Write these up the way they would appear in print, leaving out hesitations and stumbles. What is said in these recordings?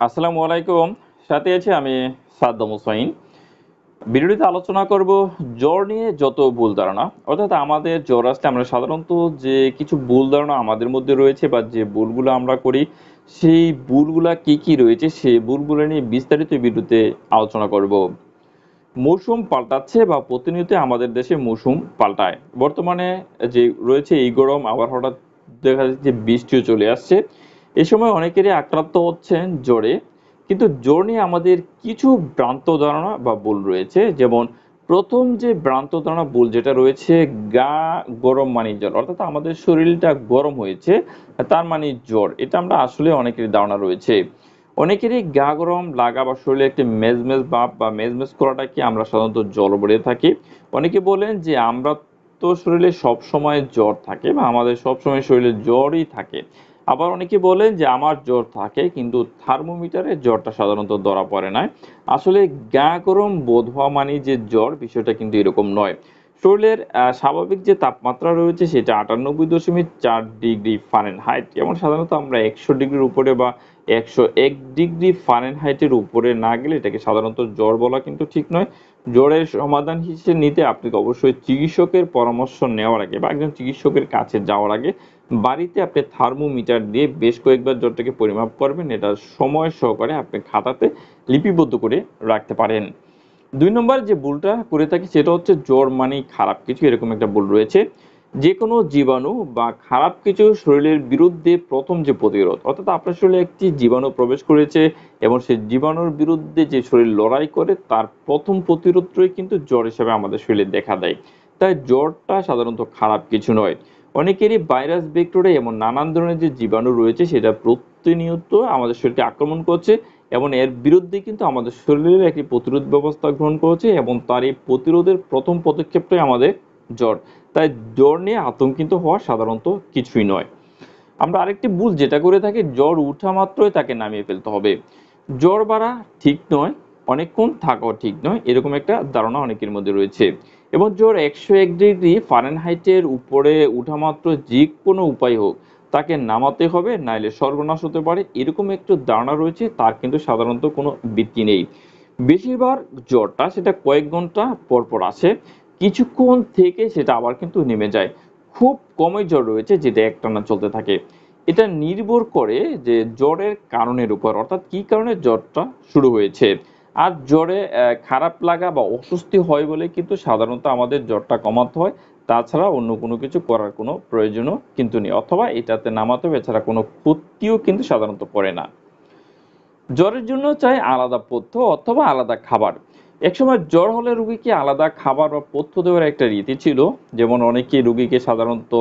আসসালামু আলাইকুম। সাথে আছি আমি সাদ্দাম হোসাইন। ভিডিওটিতে আলোচনা করব জ্বর নিয়ে যত ভুল ধারণা। অর্থাৎ আমাদের জ্বর আসলে আমরা সাধারণত যে কিছু ভুল ধারণা আমাদের মধ্যে রয়েছে বা যে ভুলগুলো আমরা করি, সেই ভুলগুলা কি রয়েছে সেই ভুলগুলো নিয়ে বিস্তারিত ভিডিওতে আলোচনা করব। মৌসুম পাল্টাচ্ছে বা প্রতিনিয়ত আমাদের দেশে মৌসুম পাল্টায়। বর্তমানে যে রয়েছে এই গরম আবার হঠাৎ দেখা যাচ্ছে যে বৃষ্টিও চলে আসছে। এ সময় অনেকেরই আক্রান্ত হচ্ছেন জ্বরে। কিন্তু জ্বর নিয়ে আমাদের কিছু ভ্রান্ত ধারণা বা ভুল রয়েছে। যেমন ১ম যে ভ্রান্ত ধারণা ভুল যেটা রয়েছে গা গরম মানেই জ্বর। অর্থাৎ আমাদের শরীরটা গরম হয়েছে তার মানে জ্বর। এটা আমরা আসলে অনেকেরই ধারণা রয়েছে। অনেকেরই গা গরম লাগা বা শরীরে একটি মেজমেজ ভাব বা মেজমেজ করাটাকে আমরা সাধারণত জ্বর বলে থাকি। অনেকে বলেন যে আমরা তো শরীরে সবসময় জ্বর থাকে বা আমাদের সবসময় শরীরে জ্বরই থাকে। আবার অনেকে বলেন যে আমার জ্বর থাকে কিন্তু থার্মোমিটারে জ্বরটা সাধারণত ধরা পড়ে না। আসলে গা গরম বোধ হওয়া মানেই যে জ্বর বিষয়টা কিন্তু এরকম নয়। শরীরের স্বাভাবিক যে তাপমাত্রা রয়েছে সেটা ৯৮.৪ ডিগ্রি ফারেনহাইট। যেমন সাধারণত আমরা ১০০ ডিগ্রির উপরে বা ১০১ ডিগ্রি ফারেনহাইটের উপরে না গেলে এটাকে সাধারণত জ্বর বলা কিন্তু ঠিক নয়। জ্বরের সমাধান হিসেবে নিতে আপনাকে অবশ্যই চিকিৎসকের পরামর্শ নেওয়ার আগে বা একজন চিকিৎসকের কাছে যাওয়ার আগে বাড়িতে আপনি থার্মোমিটার দিয়ে বেশ কয়েকবার জ্বরটাকে পরিমাপ করবেন। এটা সময় সহকারে আপনি খাতাতে লিপিবদ্ধ করে রাখতে পারেন। ২ নম্বর যে ভুলটা করে থাকি সেটা হচ্ছে জ্বর মানেই খারাপ কিছু, এরকম একটা ভুল রয়েছে। যেকোনো জীবাণু বা খারাপ কিছু শরীরের বিরুদ্ধে ১ম যে প্রতিরোধ, অর্থাৎ আপনার শরীরে একটি জীবাণু প্রবেশ করেছে এবং সেই জীবাণুর বিরুদ্ধে যে শরীর লড়াই করে তার ১ম প্রতিরোধটাই কিন্তু জ্বর হিসেবে আমাদের শরীরে দেখা দেয়। তাই জ্বরটা সাধারণত খারাপ কিছু নয়। অনেকেরই ভাইরাস, ব্যাকটেরিয়া এমন নানান ধরনের যে জীবাণু রয়েছে সেটা প্রতিনিয়ত আমাদের শরীরকে আক্রমণ করছে এবং এর বিরুদ্ধে কিন্তু আমাদের শরীরের একটি প্রতিরোধ ব্যবস্থা গ্রহণ করেছে এবং তার এই প্রতিরোধের ১ম পদক্ষেপটাই আমাদের জ্বর। তাই জ্বর নিয়ে আতঙ্কিত হওয়া সাধারণত কিছুই নয়। আমরা আরেকটি ভুল যেটা করে থাকি, জ্বর উঠা মাত্রই তাকে নামিয়ে ফেলতে হবে। জ্বর বাড়া ঠিক নয়, অনেকক্ষণ থাকাও ঠিক নয়। এরকম একটা ধারণা অনেকের মধ্যে রয়েছে। এবং জ্বর ১০১ ডিগ্রি ফারেনহাইটের উপরে উঠা মাত্র যেকোনো উপায় হোক, তাকে নামাতে হবে নাইলে সর্বনাশ হতে পারে। এরকম একটু ধারণা রয়েছে, তার কিন্তু সাধারণত কোনো ভিত্তি নেই। বেশিরভাগ জ্বরটা সেটা কয়েক ঘন্টা পরপর আসে। কিছুক্ষণ থেকে সেটা আবার কিন্তু নেমে যায়। খুব কমই জ্বর রয়েছে যেটা একটানা চলতে থাকে। এটা নির্ভর করে যে জ্বরের কারণের উপর, অর্থাৎ কি কারণে জ্বরটা শুরু হয়েছে। আর জ্বরে খারাপ লাগা বা অস্বস্তি হয় বলে কিন্তু সাধারণত আমাদের জ্বরটা কমাতে হয়। তাছাড়া অন্য কোনো কিছু করার কোনো প্রয়োজনও কিন্তু নেই। অথবা এটাতে নামাতে হবে, এছাড়া কোনো ক্ষতিও কিন্তু সাধারণত করে না। জ্বরের জন্য চাই আলাদা পথ্য অথবা আলাদা খাবার। একসময় জ্বর হলে রুগীকে আলাদা খাবার বা পথ্য দেওয়ার একটা রীতি ছিল। যেমন অনেকেই রুগীকে সাধারণত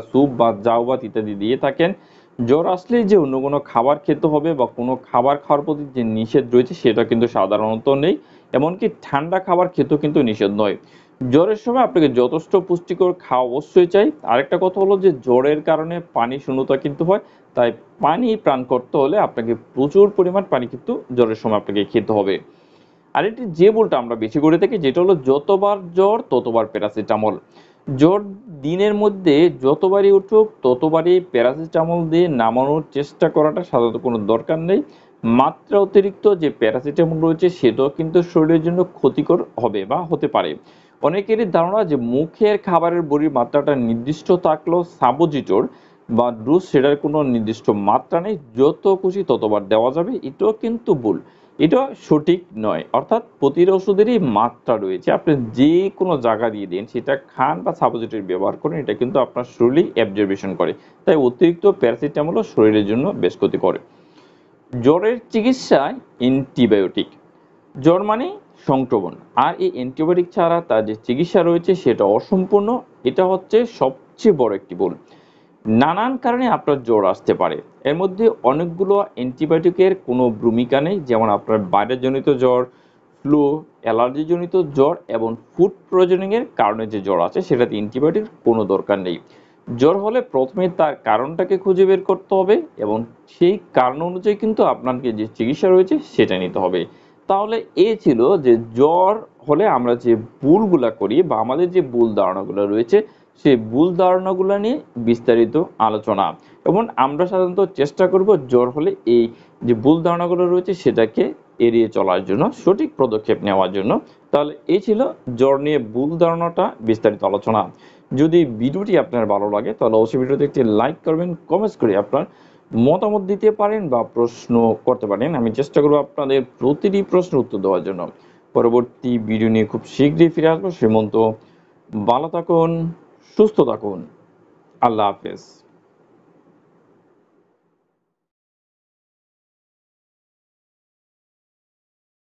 স্যুপ বা জাউ ভাত ইত্যাদি দিয়ে থাকেন। জ্বর আসলেই যে অন্য কোনো খাবার খেতে হবে বা কোনো খাবার খাওয়ার প্রতি যে নিষেধ রয়েছে সেটা কিন্তু সাধারণত নেই। এমনকি ঠান্ডা খাবার খেতেও কিন্তু নিষেধ নয়। জ্বরের সময় আপনাকে যথেষ্ট পুষ্টিকর খাওয়া অবশ্যই চাই। আরেকটা কথা হলো যে জ্বরের কারণে পানি শূন্যতা কিন্তু হয়। তাই পানি পান করতে হলে আপনাকে প্রচুর পরিমাণ পানি কিন্তু জ্বরের সময় আপনাকে খেতে হবে। আরেকটি যে ভুলটা আমরা বেশি করে থাকি যেটা হলো যতবার জ্বর ততবার প্যারাসিটামল। জ্বর দিনের মধ্যে যতবারই উঠুক ততবারই প্যারাসিটামল দিয়ে নামানোর চেষ্টা করাটা সাধারণত কোনো দরকার নেই। মাত্রা অতিরিক্ত যে প্যারাসিটামল রয়েছে সেটাও কিন্তু শরীরের জন্য ক্ষতিকর হবে বা হতে পারে। অনেকেরই ধারণা যে মুখের খাবারের বড়ির মাত্রাটা নির্দিষ্ট থাকলেও সাবোজিটোর বা ডোজ সেটার কোনো নির্দিষ্ট মাত্রা নেই, যত খুশি ততবার দেওয়া যাবে, এটাও কিন্তু ভুল। এটা সঠিক নয়। অর্থাৎ প্রতিটা ওষুধেরই মাত্রা রয়েছে। আপনি যে কোনো জায়গা দিয়ে দিন, সেটা খান বা সাপোজিটরি ব্যবহার করেন, এটা কিন্তু আপনার শরীরেই অ্যাবজর্বেশন করে। তাই অতিরিক্ত প্যারাসিটামলও শরীরের জন্য বেশ ক্ষতিকর। জ্বরের চিকিৎসায় অ্যান্টিবায়োটিক। জ্বর মানেই সংক্রমণ। আর এই অ্যান্টিবায়োটিক ছাড়া তার যে চিকিৎসা রয়েছে সেটা অসম্পূর্ণ। এটা হচ্ছে সবচেয়ে বড় একটি ভুল। নানান কারণে আপনার জ্বর আসতে পারে। এর মধ্যে অনেকগুলো অ্যান্টিবায়োটিকের কোনো ভূমিকা নেই। যেমন আপনার ভাইরাসজনিত জ্বর, ফ্লু, অ্যালার্জিজনিত জ্বর এবং ফুড পয়জনিং এর কারণে যে জ্বর আছে সেটাতে অ্যান্টিবায়োটিক কোনো দরকার নেই। জ্বর হলে ১ম এ তার কারণটাকে খুঁজে বের করতে হবে এবং সেই কারণ অনুযায়ী কিন্তু আপনাকে যে চিকিৎসা রয়েছে সেটা নিতে হবে। তাহলে ছিল যে জ্বর হলে আমরা যে ভুলগুলা করি বা আমাদের যে ভুল ধারণাগুলো রয়েছে সেই ভুল ধারণাগুলো নিয়ে বিস্তারিত আলোচনা, এবং আমরা সাধারণত চেষ্টা করব জ্বর হলে এই যে ভুল ধারণাগুলো রয়েছে সেটাকে এড়িয়ে চলার জন্য, সঠিক পদক্ষেপ নেওয়ার জন্য। তাহলে এই ছিল জ্বর নিয়ে ভুল ধারণাটা বিস্তারিত আলোচনা। যদি ভিডিওটি আপনার ভালো লাগে তাহলে অবশ্যই ভিডিওতে একটি লাইক করবেন, কমেন্টস করে আপনার মতামত দিতে পারেন বা প্রশ্ন করতে পারেন। আমি চেষ্টা করব আপনাদের প্রতিটি প্রশ্নের উত্তর দেওয়ার জন্য। পরবর্তী ভিডিও নিয়ে খুব শীঘ্রই ফিরে আসবো। সে পর্যন্ত ভালো থাকুন, সুস্থ থাকুন। আল্লাহ হাফেজ।